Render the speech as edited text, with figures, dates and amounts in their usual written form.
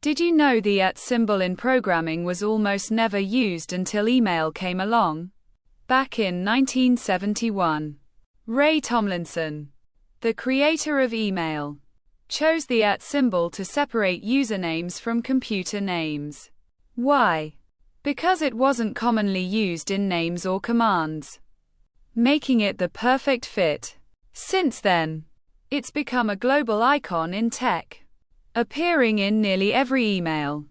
Did you know the @ symbol in programming was almost never used until email came along? Back in 1971, Ray Tomlinson, the creator of email, chose the @ symbol to separate usernames from computer names. Why? Because it wasn't commonly used in names or commands, making it the perfect fit. Since then, it's become a global icon in tech, appearing in nearly every email,